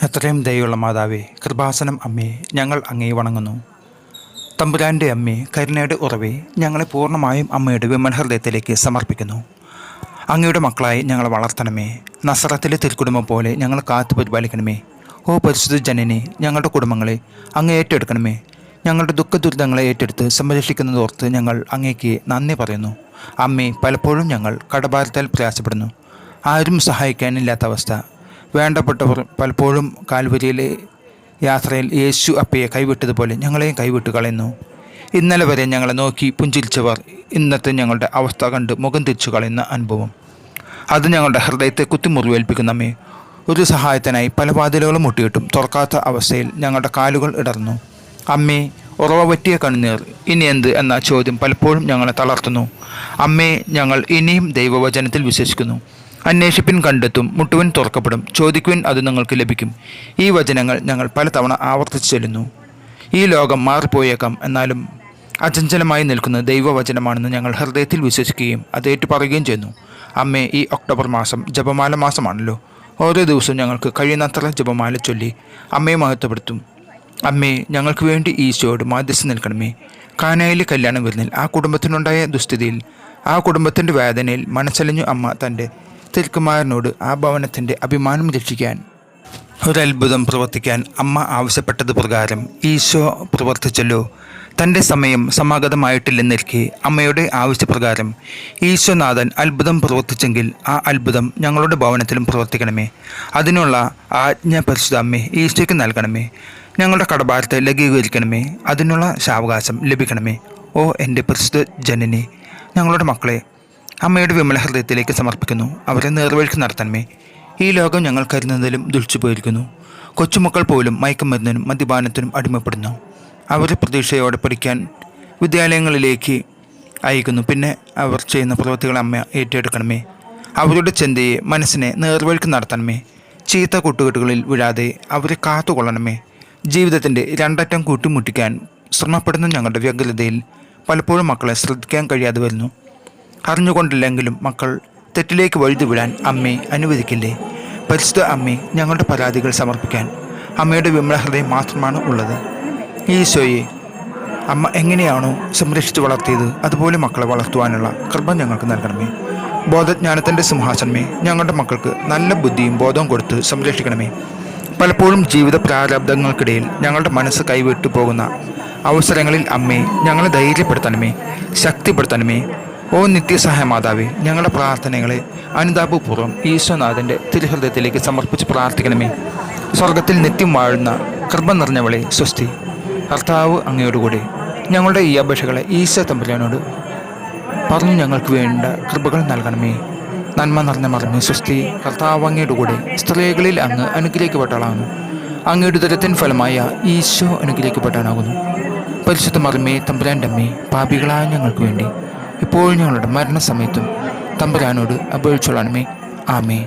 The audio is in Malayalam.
എത്രയും ദയുള്ള മാതാവേ, കൃപാസനം അമ്മേ, ഞങ്ങൾ അങ്ങേ വണങ്ങുന്നു. തമ്പുരാൻ്റെ അമ്മേ, കരുണയുടെ ഉറവേ, ഞങ്ങളെ പൂർണ്ണമായും അമ്മയുടെ വിമനഹൃദയത്തിലേക്ക് സമർപ്പിക്കുന്നു. അങ്ങയുടെ മക്കളായി ഞങ്ങളെ വളർത്തണമേ. നസറത്തിലെ തിരുക്കുടുംബം പോലെ ഞങ്ങൾ കാത്തു പരിപാലിക്കണമേ. ഓ പരിശുദ്ധ ജനനെ, ഞങ്ങളുടെ കുടുംബങ്ങളെ അങ്ങ് ഏറ്റെടുക്കണമേ. ഞങ്ങളുടെ ദുഃഖദുരിതങ്ങളെ ഏറ്റെടുത്ത് സംരക്ഷിക്കുന്നതോർത്ത് ഞങ്ങൾ അങ്ങേക്ക് നന്ദി പറയുന്നു. അമ്മേ, പലപ്പോഴും ഞങ്ങൾ കടഭാരത്താൽ പ്രയാസപ്പെടുന്നു. ആരും സഹായിക്കാനില്ലാത്ത അവസ്ഥ. വേണ്ടപ്പെട്ടവർ പലപ്പോഴും കാൽവരിയിലെ യാത്രയിൽ യേശു അപ്പയെ കൈവിട്ടതുപോലെ ഞങ്ങളെയും കൈവിട്ട് കളയുന്നു. ഇന്നലെ വരെ ഞങ്ങളെ നോക്കി പുഞ്ചിരിച്ചവർ ഇന്നത്തെ ഞങ്ങളുടെ അവസ്ഥ കണ്ട് മുഖം തിരിച്ചു കളയുന്ന അനുഭവം, അത് ഞങ്ങളുടെ ഹൃദയത്തെ കുത്തിമുറിവേൽപ്പിക്കുന്നമ്മേ. ഒരു സഹായത്തിനായി പല വാതിലുകളും മുട്ടിയിട്ടും തുറക്കാത്ത അവസ്ഥയിൽ ഞങ്ങളുടെ കാലുകൾ ഇടർന്നു. അമ്മേ, ഉറവ പറ്റിയ കണ്ണുനീർ ഇനി എന്ത് എന്ന ചോദ്യം പലപ്പോഴും ഞങ്ങളെ തളർത്തുന്നു. അമ്മേ, ഞങ്ങൾ ഇനിയും ദൈവവചനത്തിൽ വിശ്വസിക്കുന്നു. അന്വേഷിപ്പിൻ കണ്ടെത്തും, മുട്ടുവിൻ തുറക്കപ്പെടും, ചോദിക്കുവിൻ അത് നിങ്ങൾക്ക് ലഭിക്കും. ഈ വചനങ്ങൾ ഞങ്ങൾ പലതവണ ആവർത്തിച്ചു ചെല്ലുന്നു. ഈ ലോകം മാറിപ്പോയേക്കാം, എന്നാലും അചഞ്ചലമായി നിൽക്കുന്ന ദൈവവചനമാണെന്ന് ഞങ്ങൾ ഹൃദയത്തിൽ വിശ്വസിക്കുകയും അത് ഏറ്റുപറയുകയും ചെയ്യുന്നു. അമ്മേ, ഈ ഒക്ടോബർ മാസം ജപമാല മാസമാണല്ലോ. ഓരോ ദിവസവും ഞങ്ങൾക്ക് കഴിയുന്നത്ര ജപമാല ചൊല്ലി അമ്മയെ മഹത്വപ്പെടുത്തും. അമ്മേ, ഞങ്ങൾക്ക് വേണ്ടി ഈശോയോട് മാധ്യസ്ഥം നിൽക്കണമേ. കാനായിലെ കല്യാണം വരുന്നിൽ ആ കുടുംബത്തിനുണ്ടായ ദുസ്ഥിതിയിൽ, ആ കുടുംബത്തിൻ്റെ വേദനയിൽ മനസ്സലിഞ്ഞു അമ്മ തൻ്റെ തിരുക്കുമാരനോട് ആ ഭവനത്തിൻ്റെ അഭിമാനം രക്ഷിക്കാൻ ഒരത്ഭുതം പ്രവർത്തിക്കാൻ അമ്മ ആവശ്യപ്പെട്ടത് പ്രകാരം ഈശോ പ്രവർത്തിച്ചല്ലോ. തൻ്റെ സമയം സമാഗതമായിട്ടില്ലെന്നിരിക്കെ അമ്മയുടെ ആവശ്യപ്രകാരം ഈശോനാഥൻ അത്ഭുതം പ്രവർത്തിച്ചെങ്കിൽ ആ അത്ഭുതം ഞങ്ങളുടെ ഭവനത്തിലും പ്രവർത്തിക്കണമേ. അതിനുള്ള ആജ്ഞ പരിശുദ്ധ അമ്മേ ഈശോയ്ക്ക് നൽകണമേ. ഞങ്ങളുടെ കടഭാരത്തെ ലഘൂകരിക്കണമേ. അതിനുള്ള സാവകാശം ലഭിക്കണമേ. ഓ എൻ്റെ പരിശുദ്ധ ജനനെ, ഞങ്ങളുടെ മക്കളെ അമ്മയുടെ വിമല ഹൃദയത്തിലേക്ക് സമർപ്പിക്കുന്നു. അവരെ നേർവഴിക്ക് നടത്തണമേ. ഈ ലോകം ഞങ്ങൾ കരുതുന്നതിലും ദുഷിച്ചു പോയിരിക്കുന്നു. കൊച്ചുമക്കൾ പോലും മയക്കുമരുന്നിനും മദ്യപാനത്തിനും അടിമപ്പെടുന്നു. അവരെ പ്രതീക്ഷയോടെ പഠിക്കാൻ വിദ്യാലയങ്ങളിലേക്ക് അയക്കുന്നു. പിന്നെ അവർ ചെയ്യുന്ന പ്രവൃത്തികൾ അമ്മ ഏറ്റെടുക്കണമേ. അവരുടെ ചിന്തയെ മനസ്സിനെ നേർവഴിക്ക് നടത്തണമേ. ചീത്ത കൂട്ടുകെട്ടുകളിൽ വീഴാതെ അവരെ കാത്തുകൊള്ളണമേ. ജീവിതത്തിൻ്റെ രണ്ടറ്റം കൂട്ടിമുട്ടിക്കാൻ ശ്രമപ്പെടുന്ന ഞങ്ങളുടെ വ്യഗ്രതയിൽ പലപ്പോഴും മക്കളെ ശ്രദ്ധിക്കാൻ കഴിയാതെ വരുന്നു. അറിഞ്ഞുകൊണ്ടില്ലെങ്കിലും മക്കൾ തെറ്റിലേക്ക് വഴുതി വിടാൻ അമ്മയെ അനുവദിക്കില്ലേ. പരിശുദ്ധ അമ്മയെ ഞങ്ങളുടെ പരാതികൾ സമർപ്പിക്കാൻ അമ്മയുടെ വിമല ഹൃദയം മാത്രമാണ് ഉള്ളത്. ഈശോയെ, അമ്മ എങ്ങനെയാണോ സംരക്ഷിച്ച് വളർത്തിയത് അതുപോലെ മക്കളെ വളർത്തുവാനുള്ള കൃപ ഞങ്ങൾക്ക് നൽകണമേ. ബോധജ്ഞാനത്തിൻ്റെ സിംഹാസനമേ, ഞങ്ങളുടെ മക്കൾക്ക് നല്ല ബുദ്ധിയും ബോധവും കൊടുത്ത് സംരക്ഷിക്കണമേ. പലപ്പോഴും ജീവിത പ്രാരാബ്ദങ്ങൾക്കിടയിൽ ഞങ്ങളുടെ മനസ്സ് കൈവിട്ടു പോകുന്ന അവസരങ്ങളിൽ അമ്മയെ ഞങ്ങളെ ധൈര്യപ്പെടുത്തണമേ, ശക്തിപ്പെടുത്തണമേ. ഓ നിത്യസഹായ മാതാവേ, ഞങ്ങളുടെ പ്രാർത്ഥനകളെ അനുതാപപൂർവ്വം ഈശോനാഥൻ്റെ തിരുഹൃദയത്തിലേക്ക് സമർപ്പിച്ച് പ്രാർത്ഥിക്കണമേ. സ്വർഗത്തിൽ നിത്യം വാഴുന്ന കൃപ നിറഞ്ഞവളെ സ്വസ്തി. കർത്താവ് അങ്ങയോടുകൂടി. ഞങ്ങളുടെ ഈ അപേക്ഷകളെ ഈശോ തമ്പുരാനോട് പറഞ്ഞു ഞങ്ങൾക്ക് വേണ്ട കൃപകൾ നൽകണമേ. നന്മ നിറഞ്ഞ മറിഞ്ഞ് സ്വസ്തി. കർത്താവ് അങ്ങയുടെ കൂടെ, സ്ത്രീകളിൽ അങ്ങ് അനുഗ്രഹിക്കപ്പെട്ടവളാകുന്നു. അങ്ങയുടെ ഉദരത്തിൻ ഫലമായ ഈശോ അനുഗ്രഹിക്കപ്പെട്ടവനാകുന്നു. പരിശുദ്ധ മറിമേ, തമ്പുരാൻ്റെ അമ്മേ, പാപികളായ ഞങ്ങൾക്ക് വേണ്ടി ഇപ്പോഴും ഞങ്ങളുടെ മരണസമയത്തും തമ്പുരാനോട് അപേക്ഷിച്ചോളണമേ. ആമേൻ.